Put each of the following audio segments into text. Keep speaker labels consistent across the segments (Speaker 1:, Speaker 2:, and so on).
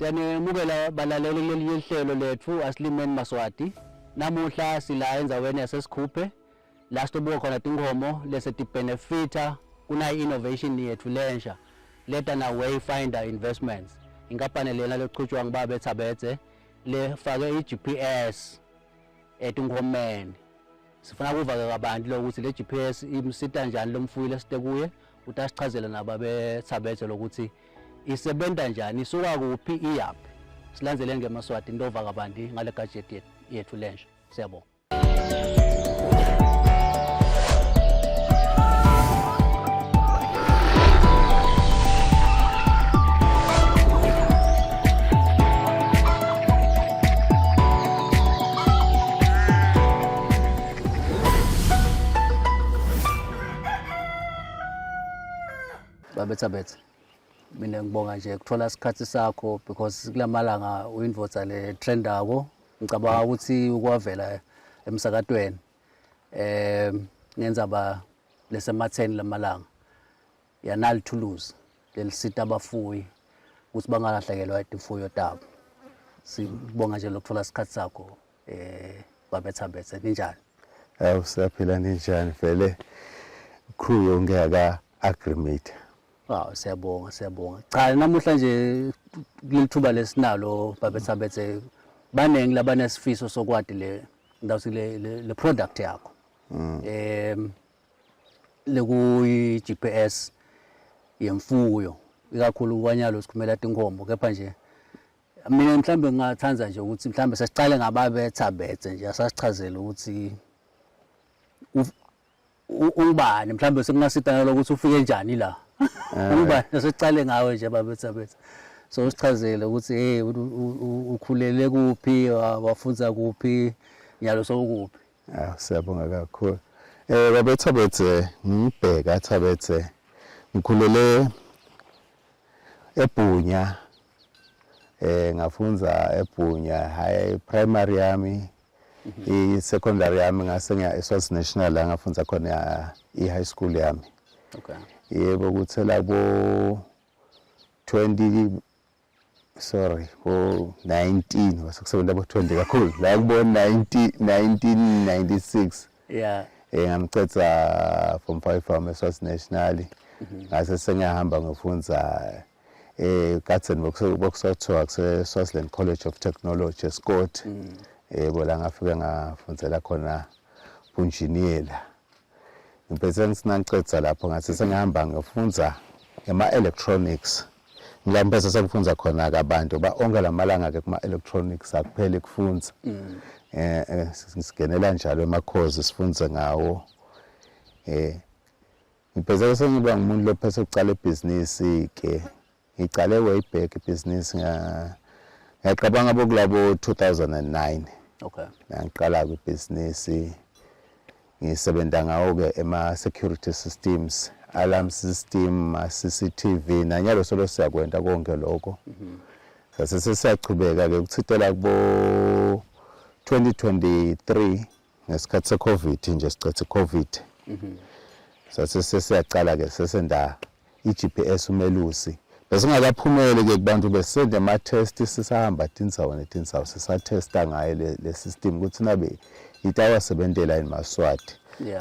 Speaker 1: Siyanimukela balaleli kuleli hlelo lethu Asilimeni Maswati. Namuhla sila endzaweni yaseSikhuphe la sitobuka khona tinkomo lese tibenefita kuna innovation yethu lensha leta na Wayfinder Investments. Inkampani lena lochutshwa ngibaba eThabetse lefake iGPS etinkomeni. Sifuna kuva kabantu lokuthi le GPS imsita njani lomfuyi lesite kuye utasichazela nababa eThabetse lokuthi isebenza njani isuka kuphi iyaphi. Silanzeleni ngeMaswati ndova kabantu ngale gadget yethu lensha. Siyabonga. Baba eThabetse, mina ngibonga nje ukuthola isikhathi sakho because kulamalanga uyindvodza le trendako. Ngicabanga ukuthi ukwavela emsakatweni ngenza lesematheni lamalanga yanali Toulouse lelisita abafuyi ukuthi bangalahlekelwa imfuyo tabo. Sibonga nje lokuthola isikhathi sakho Baba eThabetse, ninjani?
Speaker 2: Usaphila ninjani vele crew yonke aka agreement.
Speaker 1: Siyabonga. Cha namuhla nje kulithuba lesinalo Baba eThabetse baningi labanesifiso sokwadi le product yakho. Lekuyi GPS yemfuyo ikakhulu kwanyalo sikhumela tinkomo kepha nje mina mhlambe ngingathanza nje ukuthi mhlambe sesiqale ngababa eThabetse nje asasichazela ukuthi ungubani mhlambe sekungasitana ukuthi ufike njani la. Ungubani sesicale ngawe nje Baba eThabetse. So usichazele ukuthi ukhulele kuphi wafundza kuphi nyalo sokuphi.
Speaker 2: Siyabonga kakhulu. Baba eThabetse ngibheka eThabetse ngikhulele eBhunya ngafundza eBhunya high primary yami i-secondary yami ngase ngiya eSwarts National la ngafundza khona i-high school yami.
Speaker 1: Okay.
Speaker 2: Yebo kuthela bo 19 wasekusebenta bo 20 kakhulu la kubo 1996.
Speaker 1: Yeah.
Speaker 2: Ngamcetha from 5 from eSwarts National. Ngase sengihamba ngifundza Gauteng bokusothiwa Swaziland College of Technology eScott. Yebo la ngafika ngafundzela khona bunjiniyela. Ngiphethe ngisinancetha lapho ngase sengihamba ngifundza ngema-electronics. Ngilambese sekufunza khona abantu onke lamalanga ke kuma-electronics akuphela kufunza. Singenela njalo emakhozi sifunze ngawo. Ngiphethe sengiba ngumuntu lophese ukucala ibhizinisi ke. Ngicale way back ibhizinisi ngiyaqabanga bokulabo 2009.
Speaker 1: Okay.
Speaker 2: Ngiqala ibhizinisi ngisebenta ngawo ke ema-security systems, alarm system, CCTV nanyalo solo siyakwenta konke lokho. Sase siyachubeka ke ukuthitela kubo 2023 ngesikhathi se-COVID nje sicethe COVID. Sase siyacala ke sesenda iGPS umelusi. Bese ngakaphumele ke kubantu besende ama-test sisahamba tinsawo netinsawo sisatesta ngayo le system ukuthi nabe itawasebentela eMaswati.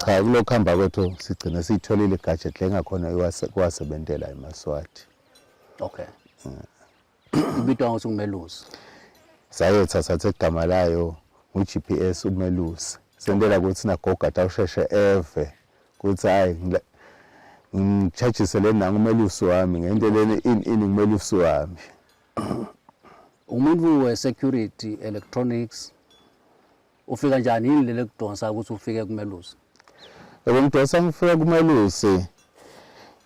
Speaker 2: Cha kulokho hamba kwethu sigcina siyitholile gadget lengakhona kwasebentela eMaswati.
Speaker 1: Okay. Ibitwa ngokuthi umelusi.
Speaker 2: Sayetha sathe igama layo uGPS umelusi. Sendela ukuthi nagoga tawusheshe eve ukuthi hayi ngichargisele nanga umelusi wami ngendeleni ini umelusi wami.
Speaker 1: Umuntu we-security electronics ufika njani yini lele kudonsa ukuthi ufike kumelusi?
Speaker 2: Ngidonsa ngifika kumelusi.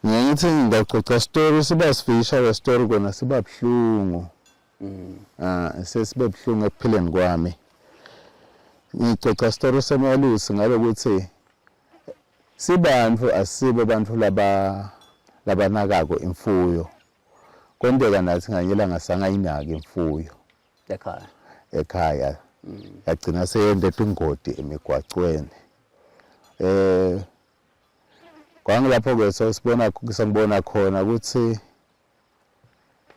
Speaker 2: Ngiyathi ngidacoca story siba sifisha we story kona siba buhlungu. Sesibe buhlungu ekuphileni kwami. Ngicoca story semelusi ngalokuthi sibantu asibe abantu labanakako imfuyo. Kwendeka nathi nganyela ngasanga inaka imfuyo ekhaya. Yagcina seyende ingodi emigwacweni. Kwangilapho ke sibona khona ukuthi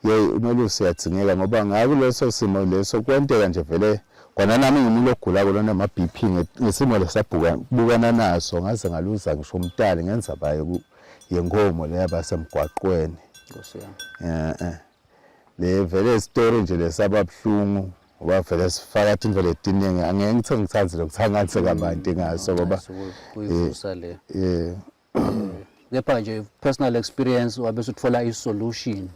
Speaker 2: umelusi uyadzingeka ngoba ngakuleso simo leso kwenteka nje vele kona nami ngimuntu ogula kulona ama-BP ngesimo lesabukana naso ngaze ngaluza ngisho umntali ngenza baye yenkomo leya basemgwaqweni. Le vele isitori nje lesaba buhlungu ngoba vele sifaka into letiningi angeke ngithe ngithanze lokuthangathe kabanti ngaso ngoba
Speaker 1: kuyivusa le. Kepha nje personal experience wabe usuthola i-solution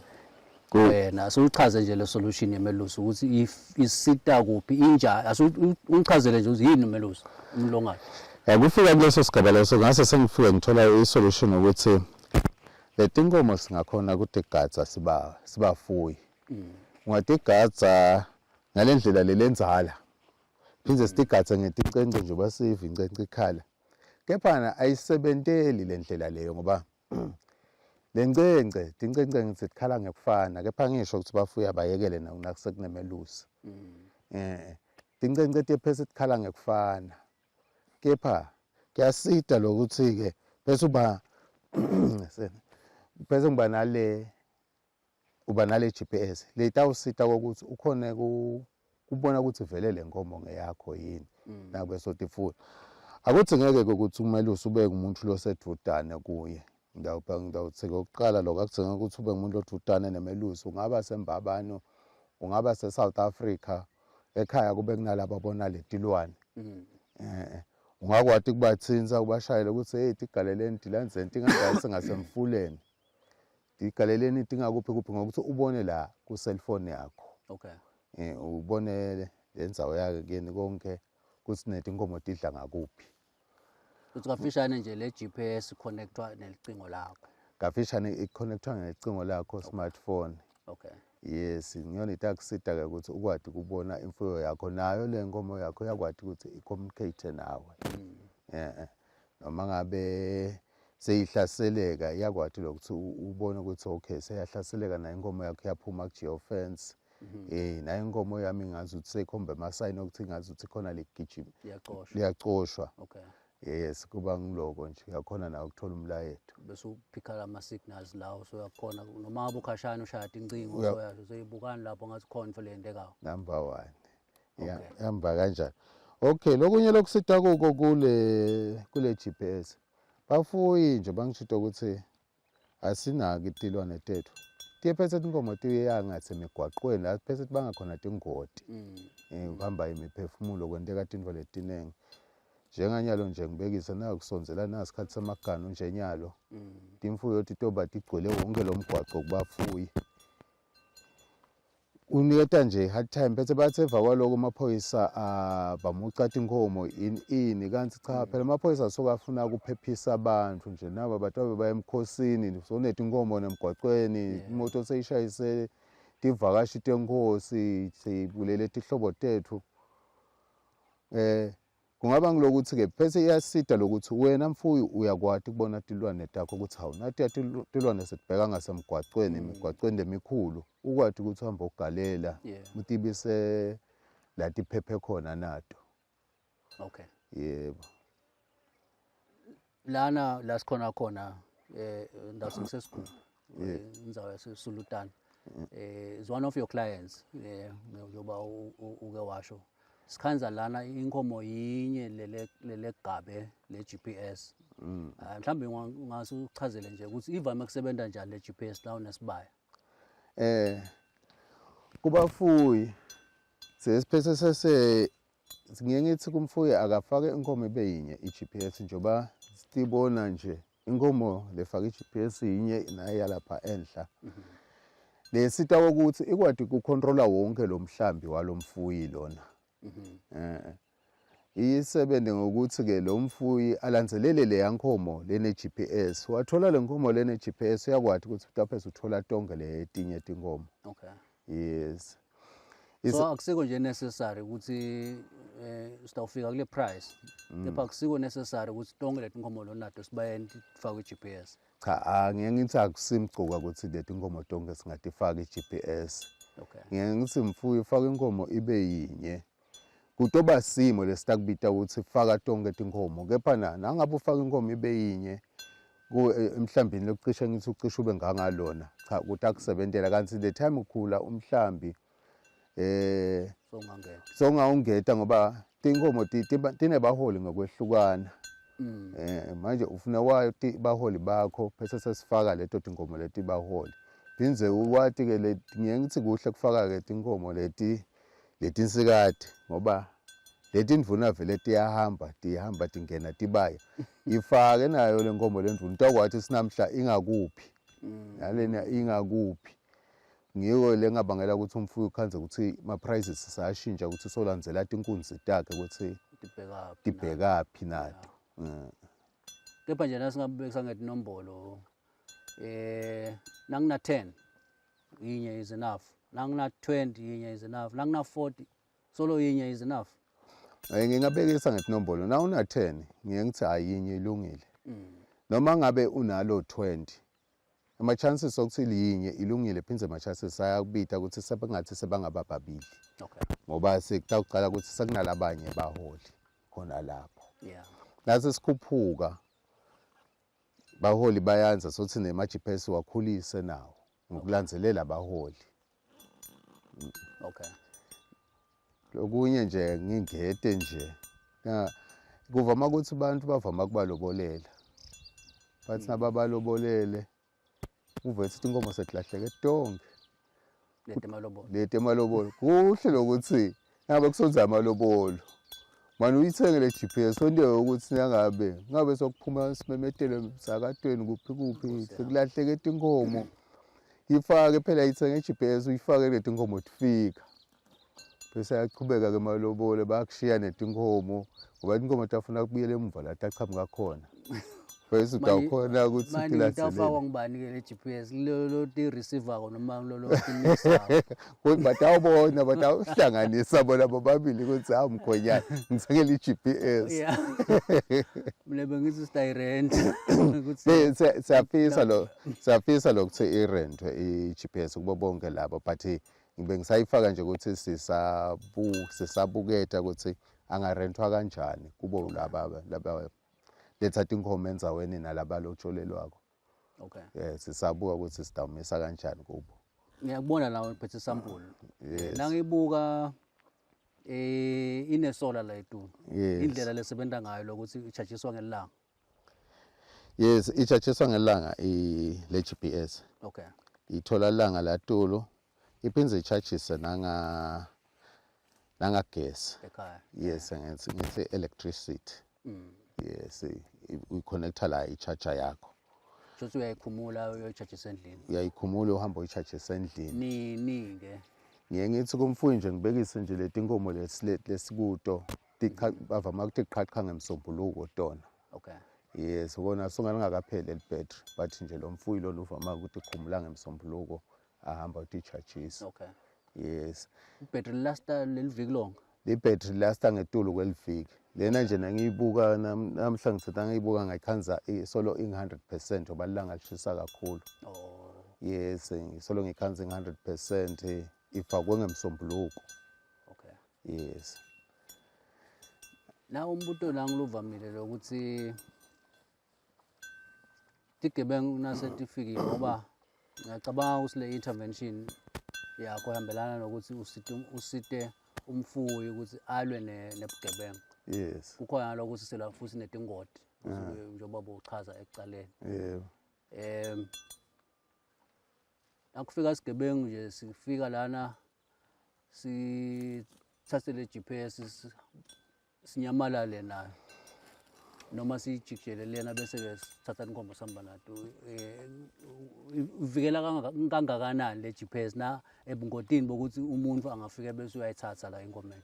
Speaker 1: wena asuchaze nje le solution yemelusi ukuthi isita kuphi injani asuchazele nje ukuthi yini umelusi umlongana.
Speaker 2: Kufika kuleso sigaba leso ngase sengifike ngithola i-solution ukuthi letinkomo singakhona ukuthi igadza sibafuyi. Ungatigadza ngalendlela lelenzala phindze sitigadza ngetincence nje basivi incence ikhala kepha ayisebenteli lendlela leyo ngoba lencence tincence ngizikhala ngekufana kepha ngisho ukuthi bafuya bayekele nakusekunemelusi tincence tephese tikhala ngekufana kepha kuyasida lokuthi ke bese uba nale GPS le tawusita ukuthi ukhone kubona ukuthi vele lenkomo ngeyakho yini nakweso tifuna akuthi ngeke ukuthi umelusi ube umuntu losedudane kuye ngidawuthi kokuqala lokho akudinga ukuthi ube umuntu odudane nemelusi ungaba sembabano ungaba se-South Africa ekhaya kube kunalabo abona letilwane ungakwati kubathinza ubashayele ukuthi hey tigaleleni dilanzeni tingadala sengasemfuleni tigaleleni tingakuphi ngokuthi ubone la ku cellphone yakho ubone lenzawo yakhe kuyeni konke ukuthi netinkomo tidla ngakuphi
Speaker 1: ukuthi kafishane nje le GPS connectwa nelicingo lakho
Speaker 2: kafishane iconnectwa nelicingo lakho smartphone. Yes ngiyona itakusita ke ukuthi ukwazi ukubona imfuyo yakho nayo le nkomo yakho yakwazi ukuthi icommunicate nawe noma ngabe seyihlaseleka iyakwazi lokuthi ubone ukuthi okay seyahlaseleka na inkomo yakho yaphuma ku geofence na inkomo yami ngazi ukuthi sekhombe amasayini ukuthi ngazi ukuthi khona legijima liyacoshwa. Yes kuba ngiloko nje yakhona na ukuthola umlayeto
Speaker 1: bese uphika ama signals lawo so yakhona noma ngabe ukhashana ushaya incingo so yazo seyibukani lapho ngathi khona felendekayo
Speaker 2: number 1 yamba kanjani. Okay lokunye lokusita kuko kule GPS bafuyi nje bangishito ukuthi asinaki itilwane tethu tiphese inkomo tiyangathi emigwaqweni la phese bangakhona tingoti uhamba imiphefumulo kwenteka tinto letiningi njenganyalo nje ngibekisa na kusonzela nasikhathi samagano nje nyalo timfuyo titoba tigcwele wonke lo mgwaqo kubafuyi uniketa nje hard time bese batheva kwaloko amaphoyisa bamucatha inkomo ini kanti cha phela amaphoyisa sokafuna ukuphephisa abantu nje nabo batwabe baya emkhosini sonethe inkomo nemgwaqweni imoto seyishayise tivakashi tenkosi sibulele tihlobo tethu kungaba ngilokuthi ke phese iyasida lokuthi wena mfuyi uyakwati ukubona tilwane takho ukuthi hawu nathi tilwane sibheka ngasemgwaqweni imigwaqweni emikhulu ukwathi ukuthi uhamba ugalela utibise la tiphephe khona nato. Yebo
Speaker 1: lana la sikhona khona ndasesigulu indzawo yaseSulutane is one of your clients njoba uke washo sikhanza lana inkomo yinye lele gabe le GPS mhlambe ungase uchazele nje ukuthi ivame kusebenza njani le GPS la unesibaya
Speaker 2: kubafuyi sesiphese sese ngiye ngithi kumfuyi akafake inkomo ibe yinye iGPS njoba sitibona nje inkomo lefaka iGPS yinye naye lapha enhla lesita ukuthi ikwathi ukucontrola wonke lo mhlambi walomfuyi lona isebenze ngokuthi ke lo mfuyi alandzelele le yankomo lene GPS wathola le nkomo lene GPS yakwathi ukuthi utapheze uthola tonke le etinye tinkomo. Yes
Speaker 1: so akusiko nje necessary ukuthi sitawufika kule price kepha akusiko necessary ukuthi tonke leti inkomo lonato sibayeni tifakwe iGPS
Speaker 2: cha angeke ngithi akusimgcoka ukuthi leti inkomo tonke singatifaka iGPS. Ngeke ngithi mfuyi ufaka inkomo ibe yinye kutoba simo lesitakubita ukuthi faka tonke tinkomo kepha nangabe ufaka inkomo ibe yinye emhlambini lokucisha ngithi ucisha ube ngangalona cha ukuthi akusebentela kanti the time ukhula umhlambi songawungeta ngoba tinkomo tinebaholi ngokwehlukana manje ufuna wayo baholi bakho bese sesifaka leto tinkomo leti baholi phinze uwati ke leti ngiyengithi kuhle kufaka ke tinkomo letinsikade ngoba leti ndvuna vele tiyahamba tingena tibaya ifake nayo lenkomo lendvuna utokwathi sinamhla ingakuphi nalena ingakuphi ngiyo lengabangela ukuthi umfuyi ukhanze ukuthi ama prices sayashintsha ukuthi solandzela tinkunzi takhe ukuthi tibhekaphi nato
Speaker 1: kepha nje nasingabekisa ngetinombolo nangina 10 yinye is enough nangina 20 yinye is enough nangina 40 solo yinye is enough
Speaker 2: ngingabekisa ngetinombolo na una 10 ngiyengithi ayinye ilungile noma ngabe unalo 20 ama chances okuthi liyinye ilungile phinze ama chances ayakubita ukuthi sebengathi sebangaba babili ngoba sekutaqala ukuthi sekunalabanye baholi khona lapho nase sikhuphuka baholi bayanza sothi nema GPS wakhulise nawo ngokulandzelela abaholi lokunye nje ngingete nje kuvama ukuthi abantu bavama kubalobolela bathi nababalobolele uvethe inkomo setlahleke tonke lete malobolo kuhle lokuthi ngabe kusonza amalobolo manje uyithenge le GPS onde ukuthi ngabe sokuphuma simemetele sakatweni kuphi sekulahleke inkomo ifake phela ithenge GPS uyifake leti inkomo tifika bese yaqhubeka ke malobolo bakushiya netinkomo ngoba inkomo tafuna kubuyela emuva la taqhamuka khona bese utawukhona ukuthi
Speaker 1: sikilahlele manje ngibani ke le GPS lo ti receiver noma lo timisa
Speaker 2: batawubona batawuhlanganisa bona bobabili ukuthi amkhonyana ngithengele iGPS
Speaker 1: mina bengithi sidirect
Speaker 2: ukuthi siyafisa lokuthi irentwe iGPS kubo bonke labo but ngibe ngisayifaka nje ukuthi sisabuketa ukuthi angarentwa kanjani kubo laba lethatha inkomo enzaweni nalaba lotsholelwako sisabuka ukuthi sidawumisa kanjani kubo
Speaker 1: ngiyakubona lawo phethe sample nangibuka inesola la eTulu indlela lesebenta ngayo lokuthi ichargeswa ngelanga
Speaker 2: ichargeswa ngelanga le GPS ithola ilanga la Tulu iphindze ichargise nanga gas ngithi electricity uyiconnecta la i-charger yakho
Speaker 1: Jothi uyayikhumula uyoyicharge endlini
Speaker 2: uyayikhumula uhamba uyicharge endlini
Speaker 1: ni-ke
Speaker 2: ngiyengithi kumfuyi nje ngibekise nje leti inkomo lesikuto bavama ukuthi qhaqha ngemsombuluko tona ubona songangakapheli le battery but nje lo mfuyi lo uvama ukuthi ikhumula ngemsombuluko ahamba uti-chargisa
Speaker 1: i-battery lasta leliviki lonke
Speaker 2: le battery lasta ngetulu kweliviki lena nje nangiyibuka namhla ngithi ngiyibuka ngayikhanza solo 100% ngoba ilanga lishisa kakhulu solo ngikhanza 100% ifakwe ngemsombuluko
Speaker 1: na umbuto la ngiluvamile lokuthi tigebengu nasetifikile ngoba ngiyacabanga ukuthi le intervention yakho ihambelana nokuthi usite umfuyi ukuthi alwe nebugebengu kukhona lokuthi sela futhi netingoti njengoba bochaza ekucaleni nakufika isigebengu nje sifika lana sithathe le GPS sinyamalale nayo noma sijikjele lena bese ke sithatha inkombo sihamba nato uvikela kangakanani le GPS na ebungotini bokuthi umuntu angafika bese uyayithatha la inkomeni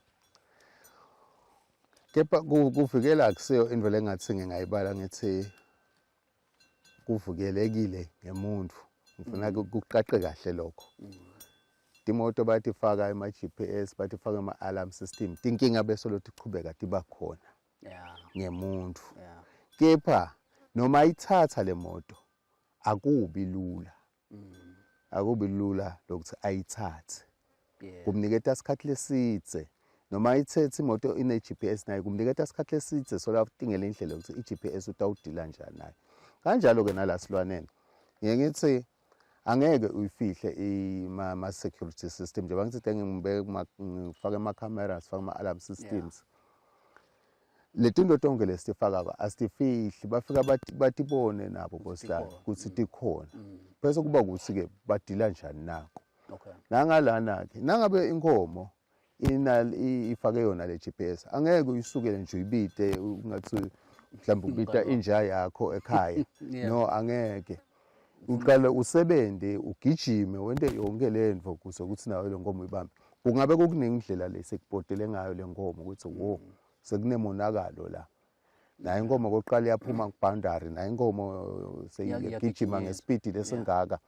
Speaker 2: kepha kuvikela akusiyo indlela engathi ngingayibala ngithi kuvikelekile ngemuntu ngifuna kuqaqe kahle lokho imoto batifaka ama GPS batifaka ama alarm system tinkinga bese lo tiqhubeka tiba khona ngemuntu kepha noma ithatha le moto akubi lula lokuthi ayithathe kumniketa isikhathi lesitse noma ithethe imoto ine GPS nayo kumniketa isikhathi lesitse sola utingela indlela ukuthi iGPS utawudila njani nayo kanjalo ke nala silwaneni ngeke ngithi angeke uyifihle ama security system njengoba ngithi ngifake ama cameras sifake ama alarm systems letinto tonke lesifaka asifihli bafika batibone nabo bosihlalo ukuthi tikhona bese kuba ukuthi ke badila njani nako nangalana ke nangabe inkomo ifake yona le GPS angeke uyisukele nje uyibite ungathi mhlawumbe ubita inja yakho ekhaya no angeke uqala usebende ugijime wente yonke lento ukuze ukuthi nawe le nkomo ibambe kungabe kukuningi indlela lesekubhodele ngayo le nkomo ukuthi wo sekunemonakalo la nayo inkomo koqala iyaphuma ku-boundary nayo inkomo seyigijima ngespeed lesingaka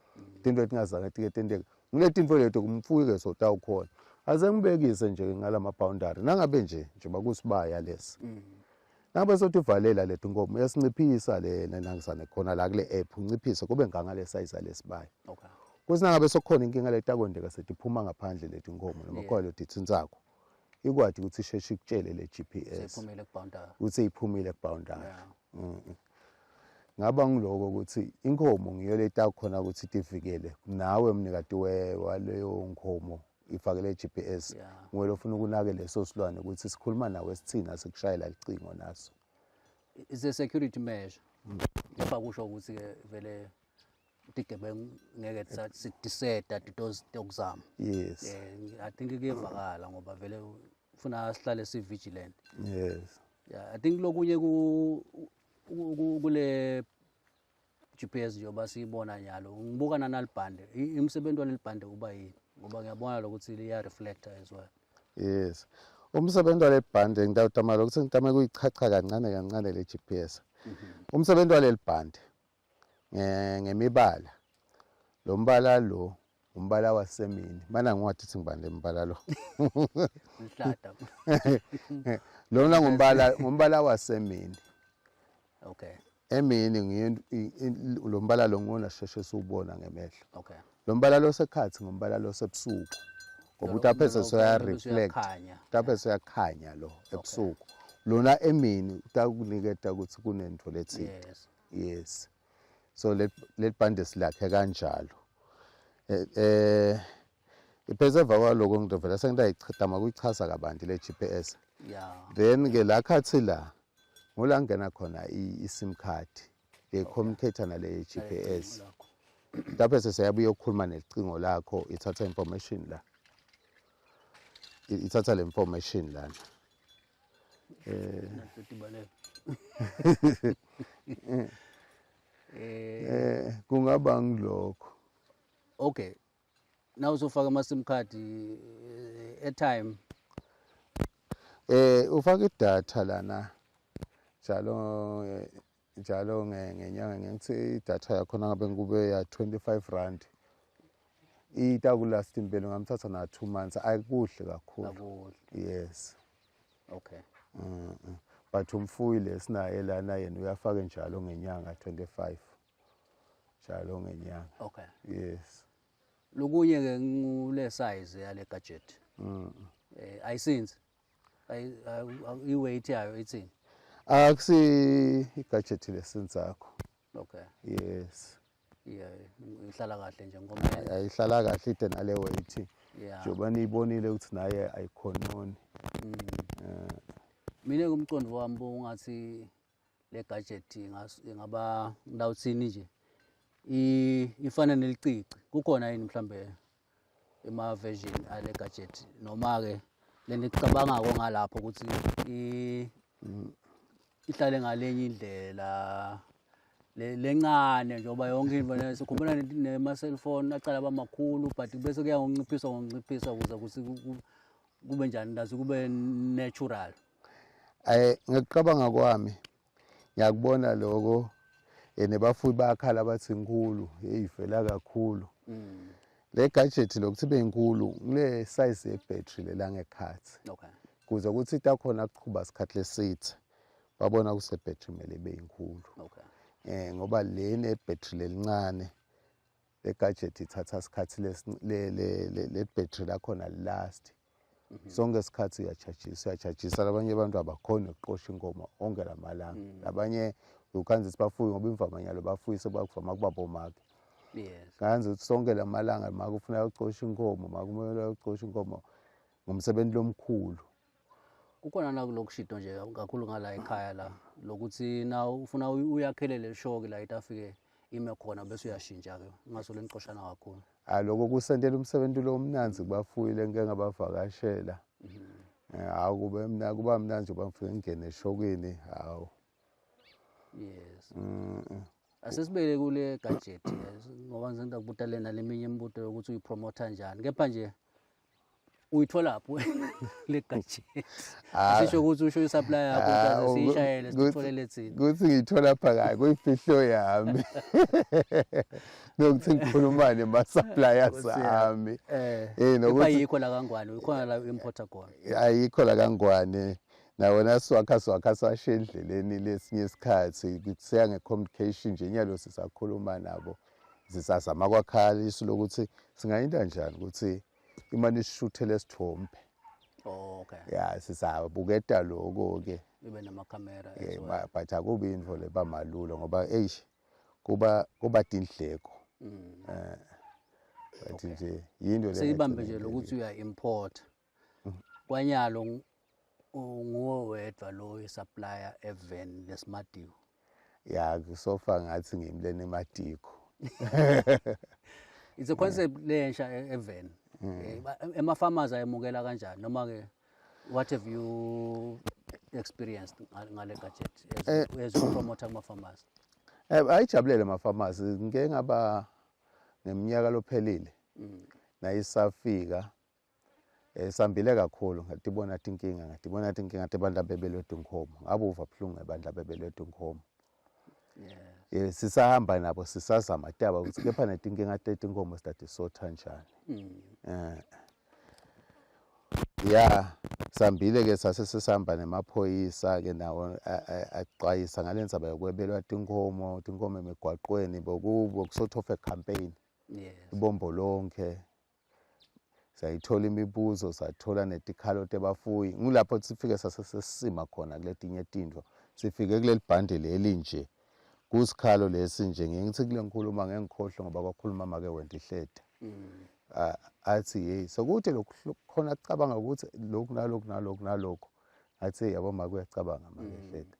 Speaker 2: into etingazange tiketendeka ngiletinto leto kumfuyo ke sotawukhona aze ngibekise nje ngalama boundary nangabe njengoba kusibaya lesi nangabe sothi uvalela leto inkomo yasinciphisa lena nangisane khona la kule app unciphise kube ngangale size lesibaya kuthi nangabe sokhona inkinga letakwendeka setiphuma ngaphandle leti inkomo noma khona lo dithinsakho ikwathi ukuthi isheshe ikutshele le GPS ukuthi iphumile ku-boundary ngaba ngiloko ukuthi inkomo ngiyo leta khona ukuthi tivikele nawe mnikati waleyo nkomo ifake le GPS ngwelo ufuna ukunake leso silwane ukuthi sikhuluma nawe sithina sikushayela licingo naso
Speaker 1: is a security measure lapha kusho ukuthi ke vele tigebengu ngeke sidiseta titozama
Speaker 2: yes
Speaker 1: I think kuyevakala ngoba vele ufuna sihlale si vigilant
Speaker 2: yes
Speaker 1: I think lokunye kule GPS njengoba siyibona nyalo ngibuka nalibhande imsebenzi walibhande kuba yini ngoba ngiyabona lokuthi liya reflector as well
Speaker 2: yes umsebenzi walebhande ngidawutama lokuthi ngitama kuyichacha kancane le GPS umsebenzi walelibhande ngemibala lo mbala lo umbala wasemini mana ngiwathi singibande umbala lo
Speaker 1: Mhlata
Speaker 2: lona ngombala wasemini
Speaker 1: okay
Speaker 2: emini lo mbala lo ngona sheshe siubona ngemehlo
Speaker 1: okay
Speaker 2: lo mbala lo sekhathi ngombala lo sebusuku ngoba utaphese soya reflect utaphese uyakhanya lo ebusuku lona emini utakuniketa ukuthi kunento lethi yes so let bande silakhe kanjalo iphezeva kwaloko ngidovela sengidayichitama kuyichaza kabanti le GPS then ke la khathi la ngola ngena khona iSIM card le communicator nale GPS lapho seyabuye ukukhuluma nelicingo lakho ithatha information la ithatha le information lana kungaba ngilokho
Speaker 1: okay now uzofaka ama SIM card airtime
Speaker 2: ufaka idatha lana njalo ngenyanga ngithi idatha yakho ngabe kube ya 25 rand itakulast impela ngamthatha na 2 months ayikuhle kakhulu yes
Speaker 1: okay
Speaker 2: but umfuyi lesinaye lana yena uyafaka njalo ngenyanga 25 njalo ngenyanga
Speaker 1: okay
Speaker 2: yes
Speaker 1: lokunye ke ngule size yale gadget ayisinzi iweight yayo ithini
Speaker 2: akusi igadget lesenzakho
Speaker 1: okay
Speaker 2: yes
Speaker 1: ihlala kahle nje ngoba
Speaker 2: ayihlala kahle ide nale weight njengoba niyibonile ukuthi naye ayikhononi
Speaker 1: mina kumcondo wami ungathi le gadget ingaba ngawuthini nje ifana nelicici kukhona yini mhlambe ema version ale gadget noma ke leni icabanga ngalapho ukuthi ihlale ngalenye indlela lencane njengoba yonke into sikhumbula nema cellphone aqala abamakhulu but bese kuya ngonciphisa ukuze kube njani ndazi kube natural
Speaker 2: ngicabanga kwami ngiyakubona lokho nebafuyi bakhala bathi inkulu eyivela kakhulu le gadget lokuthi beyinkulu kule size yebattery lelangekhathi
Speaker 1: okay
Speaker 2: kuze ukuthi itakhona kuqhuba isikhathi lesithe babona kuse battery mele beyinkulu
Speaker 1: okay
Speaker 2: ngoba le nebattery lelincane le gadget ithatha isikhathi le battery lakhona last sonke isikhathi uyachajisa labanye abantu abakhona ukuqosha ingoma onke lamalanga labanye ukhanze sibafuye ngoba imvamanyalo bafuyise bakuvama kubabomake.
Speaker 1: Yes.
Speaker 2: Kanze ukuthi sonke lamalanga makufuna ucosha inkomo makumele ucosha inkomo ngomsebenzi lomkhulu.
Speaker 1: Kukhona na kulokushito nje kakhulu ngala ekhaya la lokuthi na ufuna uyakhele leshoki la itafike ime khona bese uyashintsha ke ungasole nicoshana kakhulu.
Speaker 2: Lokho kusentela umsebenzi lo omnanzi kubafuyile ngeke ngabavakashela. Hawu kube mina kuba mnandi bafike ngene eshokini hawu.
Speaker 1: Yes. Asesibele kule gadget ngoba ngizenza kubuta lena leminye imibuto yokuthi uyipromote kanjani. Kepha nje uyithola lapho le gadget. Asisho ukuthi usho isupplier yakho ukuthi siyishayele sitholele thina.
Speaker 2: Kuthi ngithola phakathi kuyifihlo yami. Nokuthi ngikhuluma nema-suppliers ami.
Speaker 1: Nokuthi ayikho la kaNgwane ukhona la importer khona.
Speaker 2: Ayikho la kaNgwane. Nawona swakha swashe endleleni lesinye isikhathi ukuthi seyange-communication nje inyalo sisakhuluma nabo sisazama kwakhalisa lokuthi singayinda njani ukuthi imane isishuthele sithombe.
Speaker 1: Okay.
Speaker 2: Ya sisabuketa lokho-ke
Speaker 1: ibe namakhamera
Speaker 2: but akubi into le bamalula ngoba kuba dindleko. But nje yinto le
Speaker 1: seyibambe nje lokuthi uya-import kwanyalo nguwe wedwa lo supplier even leSmartDeal.
Speaker 2: Ya kusofa ngathi ngimlene eMatiko.
Speaker 1: It's a concept lensha even. Ema-farmers ayemukela kanjani noma ke what have you experienced ngale gadget as you promote kuma-farmers?
Speaker 2: Ayijabulele ama-farmers ngeke ngaba neminyaka lophelile nayisafika sambile kakhulu ngatibona inkinga ngathi abantu abebelethe inkomo ngabe uvabuhlungu abantu abebelethe inkomo. Yes sisahamba nabo sisazama ataba ukuthi kepha netinkinga tete inkomo sidade sotha njani. Ya sambile ke sasesihamba nemaphoyisa ke nawo axwayisa ngalenzaba yokwebelwa tinkomo emigwaqweni bokubo kusort of a campaign. Ibombo lonke sayithola imibuzo sathola netikhalo tebafuyi ngilapho sifike sasesisima khona kuletinye tindlo sifike kuleli bhandle elinje kusikhalo lesi nje ngithi kule ngikhuluma ngengikhohlwe ngoba kwakhuluma make wenda ihlede. Athi hey sokuthi lokho khona acabanga ukuthi lokhu nalokhu athi yabo make uyacabanga make ihlede.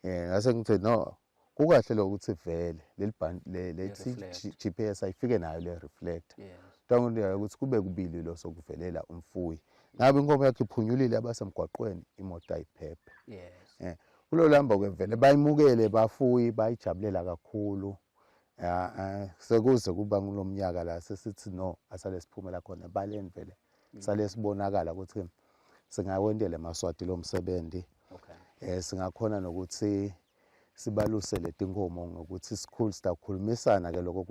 Speaker 2: Ngase ngithi no kukahle lokuthi vele leli bhandle lethi GPS ayifike nayo le reflector. Ngiyakuthi ukuthi kube kubili lo sokuvelela umfuyi ngabe inkomo yakhe iphunyulile abasemgwaqweni imoto ayiphephe. Kulo lamba kwevele bayimukele bafuyi bayijabulela kakhulu. Sekuze kuba ngulomnyaka la sesithi no asale siphumela khona baleni vele sale sibonakala ukuthi singawendele eMaswati lo msebenzi. Singakhona nokuthi sibaluse letinkomo ngokuthi sikhulu sitakhulumisana ke lokho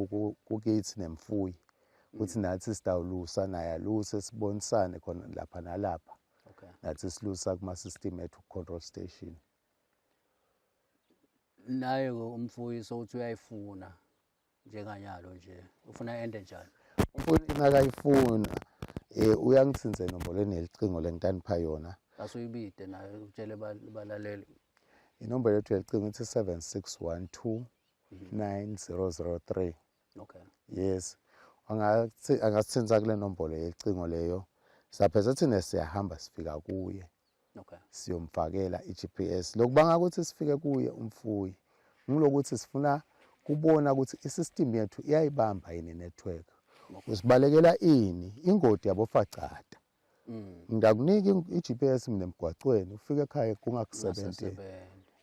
Speaker 2: kukithi nemfuyi ukuthi nathi sitawulusa naye aluse sibonisane khona lapha nalapha. Nathi silusa kuma system ethu control station.
Speaker 1: Naye umfuyi sokuthi uyayifuna njenganyalo nje ufuna ende njani?
Speaker 2: Umfuyi nakayifuna uyangithinza inombolo enelicingo lengitanipha yona.
Speaker 1: Asuyibide nayo utshele balaleli.
Speaker 2: Inombolo yethu yelicingo ithi 7612 9003. Yes. Angasithinza kule nombolo yelicingo leyo. Sapheze thina siyahamba sifika kuye. Siyomfakela iGPS. Lokubanga ukuthi sifike kuye umfuyi. Ngilokuthi sifuna kubona ukuthi isystem yethu iyayibamba yini network. Usibalekela ini ingodi yabo facada. Ngidakunika iGPS mina emgwaqweni ufike ekhaya kungakusebenzi.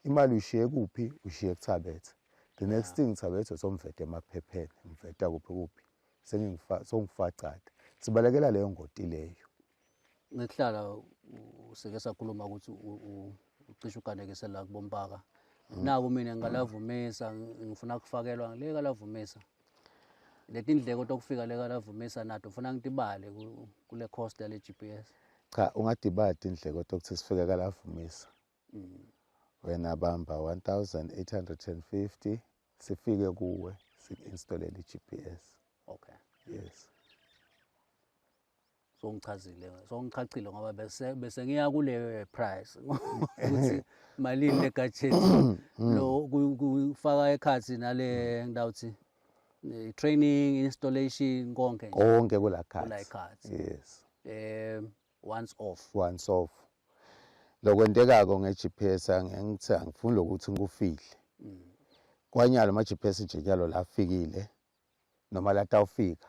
Speaker 2: Imali ushiye kuphi ushiye kuThabethe. The next thing Thabethe somvete emaphepheni mveta kuphi sengifacada. Sibalekela leyo ngoti leyo.
Speaker 1: Ngihlala useke sakhuluma ukuthi ucishe uganekise la kubompaka. Naku mina ngalavumisa ngifuna kufakelwa le kalavumisa. Letindleko tokufika le kalavumisa nato ufuna ngitibale kule cost yale GPS.
Speaker 2: Cha ungadibadi indleko tokuthi sifike kalavumisa. Wena bamba 1850 sifike kuwe si-install iGPS.
Speaker 1: Okay.
Speaker 2: Yes.
Speaker 1: songichachile ngoba bese ngiya kule price ukuthi malini le gadget lo kufaka ekhathi nale ngidawuthi training, installation, konke nje.
Speaker 2: Konke kula
Speaker 1: Kula
Speaker 2: cards.
Speaker 1: cards.
Speaker 2: Yes.
Speaker 1: Once off.
Speaker 2: Once off. Lokwentekako nge-GPS angithi angifuni lokuthi ngikufihle. Kwanyalo ama-GPS nje njalo la afikile noma la tawufika.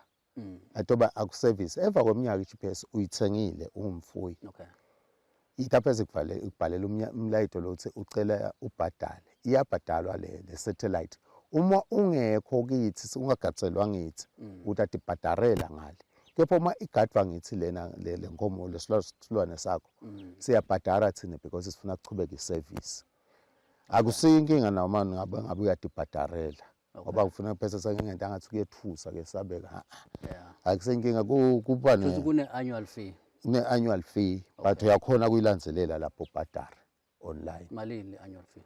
Speaker 2: Atoba akuservice emva kweminyaka i-GPS uyithengile ungumfuyi.
Speaker 1: Okay.
Speaker 2: Itaphe ikubhalela umlayito lokuthi ucela ubhadale. Iyabhadalwa le satellite. Uma ungekho kithi ungagatselwa ngithi uthi ibhadarela ngale. Kepha uma igadwa ngithi lena le nkomo lesilwane sakho siyabhadara thina because sifuna ukuchubeka iservice. Akusiyo inkinga noma ngabe uyadibhadarela ngoba ngifuna phela sengingento angathi kuyethusa ke sabeka. Akusenkinga kuba
Speaker 1: kune annual fee.
Speaker 2: Ne-annual fee but uyakhona kuyilandzelela lapho ubhadare online.
Speaker 1: Malini annual fee?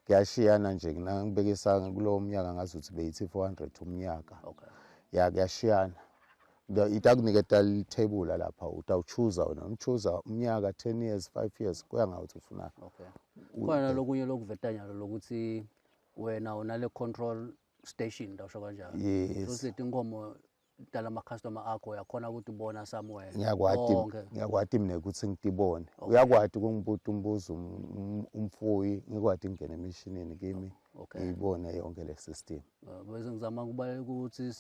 Speaker 2: Kuyashiyana nje ngibekisa kulowo mnyaka ngazuthi beyithi 400 umnyaka.
Speaker 1: Okay.
Speaker 2: Ya kuyashiyana. Itakuniketa itable lapha utawuchoose wena umchoose umnyaka 10 years 5 years kuya ngawuthi ufuna.
Speaker 1: Okay. Khona lokunye lokuvetanyalo lokuthi wena unale control station ndasho kanjalo.
Speaker 2: Yes.
Speaker 1: Usithi inkomo dala ama customer akho yakhona ukuthi ubona somewhere.
Speaker 2: Ngiyakwati mina ukuthi ngitibone. Uyakwati ukungibuza umbuzo umfuyi ngikwati ngene emishinini kimi. Ngiyibone yonke le system.
Speaker 1: Bese ngizama kubaleka ukuthi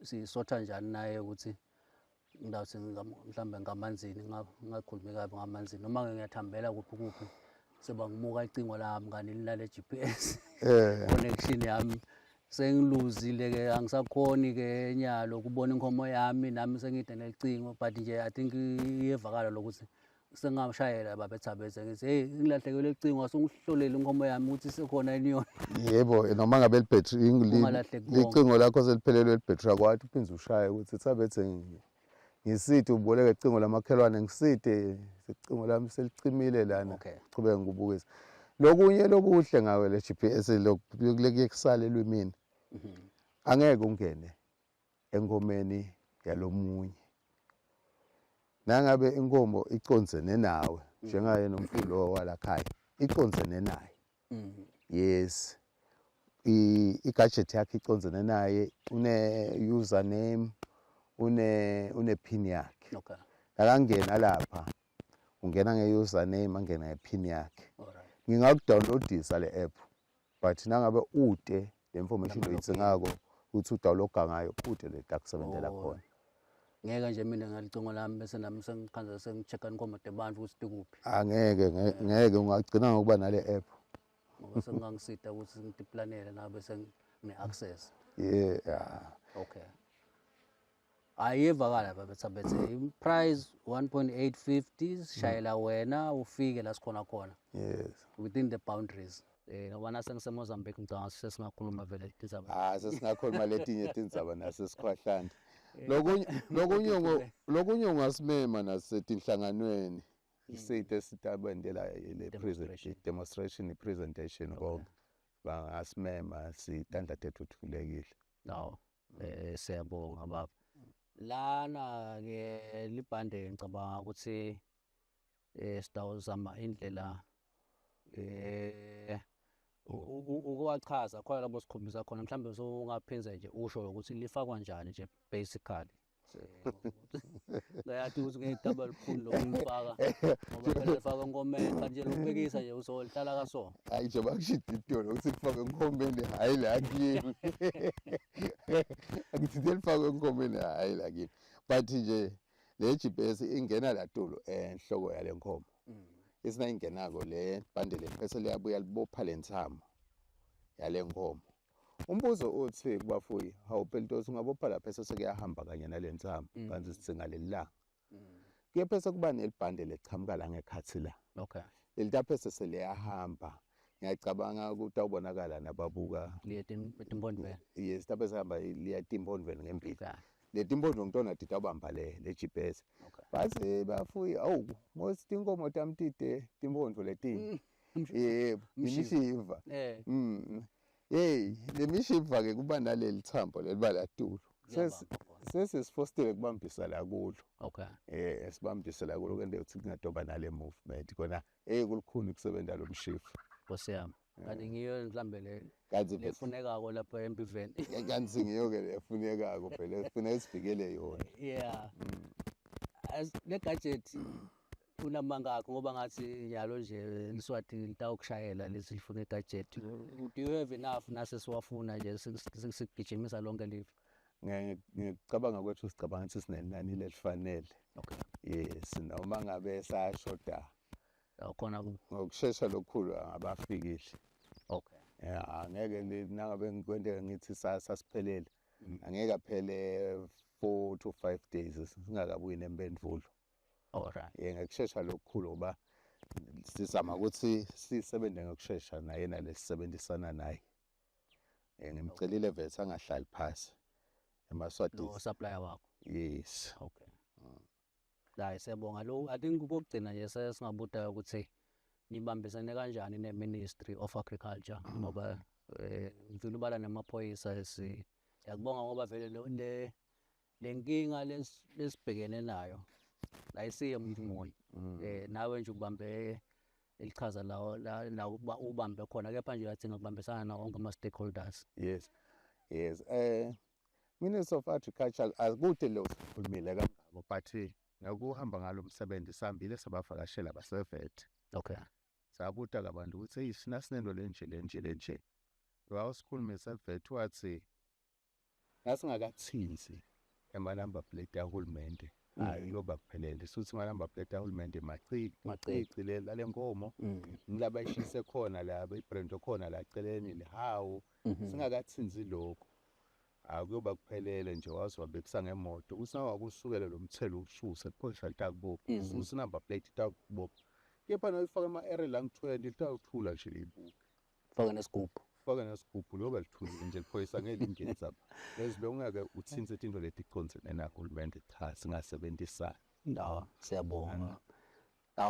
Speaker 1: sisotha njani naye ukuthi ngidawuthi mhlambe ngamanzini ngakhulumi kabi ngamanzini noma ngiyathambela kuphi seba ngimuka icingo lami ngani lilale GPS connection yami sengiluzile ke angisakhoni ke nyalo kubona inkomo yami nami sengide nelicingo but nje I think iyevakala lokuthi sengashayela babethabethe ngithi hey ngilahlekelwe icingo asungihlolele inkomo yami ukuthi sekhona eniyona.
Speaker 2: Yebo noma ngabe libhetri licingo lakho seliphelelwe libhetri akwathi uphinze ushaye ukuthi thabethe ngisithi uboleke icingo lamakhelwane ngiside icingo lami selicimile lana chubeke ngibukisa. Lokunye lokuhle ngawe le GPS lokuleke kusale lwimini. Angeke ungene enkomeni yalomunye. Nangabe inkomo icondzene nawe njengaye nomfulo walakhaya icondzene naye. Yes. I-gadget yakhe icondzene naye une username une pin yakhe.
Speaker 1: Okay.
Speaker 2: Akangena lapha ungena nge-username angena nge-pin yakhe.
Speaker 1: Alright.
Speaker 2: Ngingakudownloadisa le app but nangabe ude le information oyithengako uthi udawunloga ngayo ude le takusebenzela khona.
Speaker 1: Ngeke nje mina ngalicingo lami bese nami sengikhanza sengichecka inkomo debantu ukuthi tikuphi.
Speaker 2: Ngeke ungagcina ngokuba nale app.
Speaker 1: Ngoba sengangisida ukuthi ngidiplanele nawe bese ngine-access.
Speaker 2: Yeah.
Speaker 1: Okay. Ayevakala babethabethe price 1.850 shayela wena ufike la sikhona khona.
Speaker 2: Yes.
Speaker 1: Within the boundaries. Ngoba sengiseMozambique ngicanga sesingakhuluma vele tindzaba.
Speaker 2: Sesingakhuluma letinye tindzaba naso sikhwahlanda. Lokunye ungasimema nasetinhlanganweni. Sithe sitabendela le demonstration presentation konke. Bangasimema sitandla tethuthulekile.
Speaker 1: No. Siyabonga baba. Lana ke libhande ngicabanga ukuthi sitawuzama indlela ukuwachaza khona labo sikhombisa khona mhlambe ungaphinza nje usho ukuthi lifakwa kanjani nje basically. Ngayathi ukuthi ngedaba elikhulu lokulifaka ngoba phela lifaka enkomeni kanti nje lokubekisa nje uzolihlala kaso.
Speaker 2: Hayi nje bakushida itolo ukuthi kufake enkomeni hayi la kimi. Akuthi lifake enkomeni hayi la kimi. But nje le GPS ingena la tolo enhloko yale nkomo. Isina ingenako le bhandle bese liyabuya libopha lentamo yale nkomo. Umbuzo uthi kubafuyi hawuphela into ungabopha lapha bese sekuyahamba kanye nalentamo kanti sithenga lelilanga. Kuyaphesa kuba nelibhande lechamuka la ngekhathi la.
Speaker 1: Okay.
Speaker 2: Lelitaphe seliyahamba. Ngiyacabanga ukuthi awubonakala nababuka
Speaker 1: letimbondweni.
Speaker 2: Yes, taphe sihamba liya timbondweni ngempilo. Letimbondweni ngitona titawubamba le GPS. Base bafuyi awu most inkomo tamtide timbondvo letinye. Yebo, imishiva. Hey, le mishiva ke kuba naleli thambo leliba la tulu. sesifostele kubambisa la kulo.
Speaker 1: Okay.
Speaker 2: Sibambise la kulo kwende ukuthi kungadoba nale movement kona kulukhuni kusebenza lo mshifu.
Speaker 1: Nkosi yami. Kanti ngiyo mhlambe
Speaker 2: Kanti
Speaker 1: lefunekako lapha empiveni.
Speaker 2: kanti ngiyo-ke lefunekako phela kufuneka sivikele yona.
Speaker 1: Yeah. Le gadget unamangakho ngoba ngathi njalo nje liswathi litawukushayela lesi lifuna igadget. Do you have enough nase siwafuna nje sikugijimisa lonke live?
Speaker 2: Ngicabanga kwethu sicabanga ukuthi sinenani lelifanele.
Speaker 1: Okay.
Speaker 2: Yes, noma ngabe sayashoda
Speaker 1: Khona
Speaker 2: ngokushesha lokukhulu abafikile.
Speaker 1: Okay.
Speaker 2: Angeke nangabe ngikwende ngithi sasiphelele. Angeke aphele 4 to 5 days singakabuyi nempendulo.
Speaker 1: Alright.
Speaker 2: Ngekushesha lokukhulu ngoba sizama ukuthi sisebenze ngokushesha naye nalesisebenzisana naye. Ngimcelile vele angahlali phansi emaswati.
Speaker 1: Lo supplier wakho.
Speaker 2: Yes.
Speaker 1: Okay. La siyabonga lo I think ukugcina nje sesingabuda ukuthi nibambisane kanjani ne-Ministry of Agriculture ngoba ngifuna ubala namaphoyisa yakubonga ngoba vele lenkinga lesibhekene nayo la isiye mntungu nawe nje ubambe ichaza la ubambe khona kepha nje yadinga ukubambisana nawo wonke ama-stakeholders.
Speaker 2: Yes. Minister of Agriculture akude lo sikhulumile kangako but ngakuhamba ngalo msebenzi sambile sabavakashela abasevet.
Speaker 1: Okay.
Speaker 2: Sabuta kabantu ukuthi sina sinento lenje wawusikhulume sevet wathi nasingakathinzi ema-number plate kahulumende ayoba kuphelele suthi ama-number plate kahulumende macici lale nkomo ngilaba ishise khona laba ibrand khona la celeni lehawu singakathinzi lokho akuyoba kuphelele nje wazobekisa ngemoto usawakusukela lo mthelo ushuse phoyisa litakubo ususa number plate itakubo kepha noyifaka ama-area lang 20 litawuthula nje libuke
Speaker 1: faka nesigubhu
Speaker 2: loba lithulile nje liphoyisa ngelingeni zapha lezibe ungeke uthinze into leti iconzene nahulumende cha singasebenzisana.
Speaker 1: Siyabonga.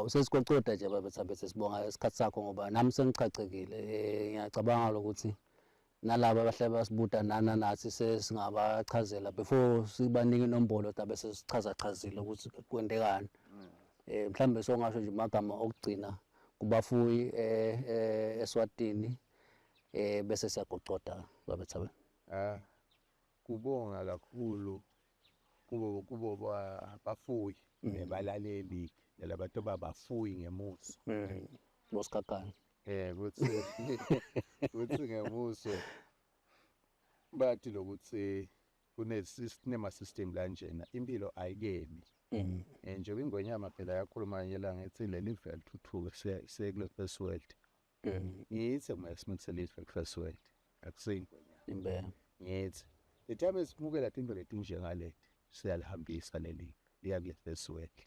Speaker 1: Sesicocoda nje babethabethe sibonga isikhathi sakho ngoba nami sengichachekile ngiyacabanga ukuthi nalabo abahlala basibuda nathi sesingabachazela before sibanika inombolo tabe sesichaza-chazile ukuthi kwendekani. Mhlambe songasho nje amagama okugcina kubafuyi eSwatini bese siyagocoda babethabe.
Speaker 2: Kubonga kakhulu kubo abafuyi nebalaleli labantu abafuyi ngemuso.
Speaker 1: Bosikakani.
Speaker 2: Ukuthi ngemuso bathi lokuthi kunema system lanjena impilo ayikemi. Nje ingonyama phela yakhuluma ngelanga ethi leli vele thuthuke sekule first world. Yithi masimithele first world akusingonyama. Yithi the time esimukela into leti njengaleti siyalihambisa leli liya kule first world.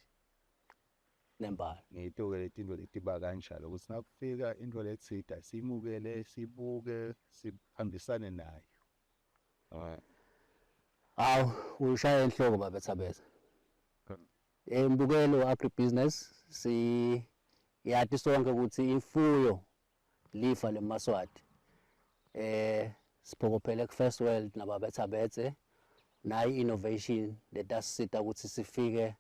Speaker 1: Nembala
Speaker 2: ngiyitoke leti into leti ba kanjalo ukuthi nakufika into letsida simukele sibuke sihambisane nayo.
Speaker 1: Ushaya enhloko babethabethe. Mbukelo agribusiness yathi sonke ukuthi imfuyo lifa leMaswati. Siphokophele ku First World nababethabethe nayi innovation letasisita ukuthi sifike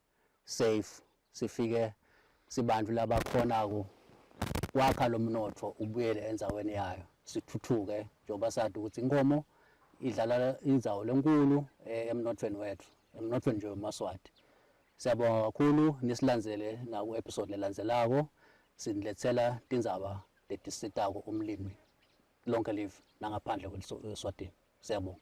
Speaker 1: safe, sifike sibantu labakhona kwakha lo mnotho ubuyele endzaweni yayo sithuthuke njengoba sathi ukuthi inkomo idlala indzawo lenkulu emnothweni wethu, emnothweni nje weMaswati. Siyabonga kakhulu nisilandzele na ku episode lelandzelako sinilethela tindzaba letisitako umlimi lonke live nangaphandle kweSwatini. Siyabonga.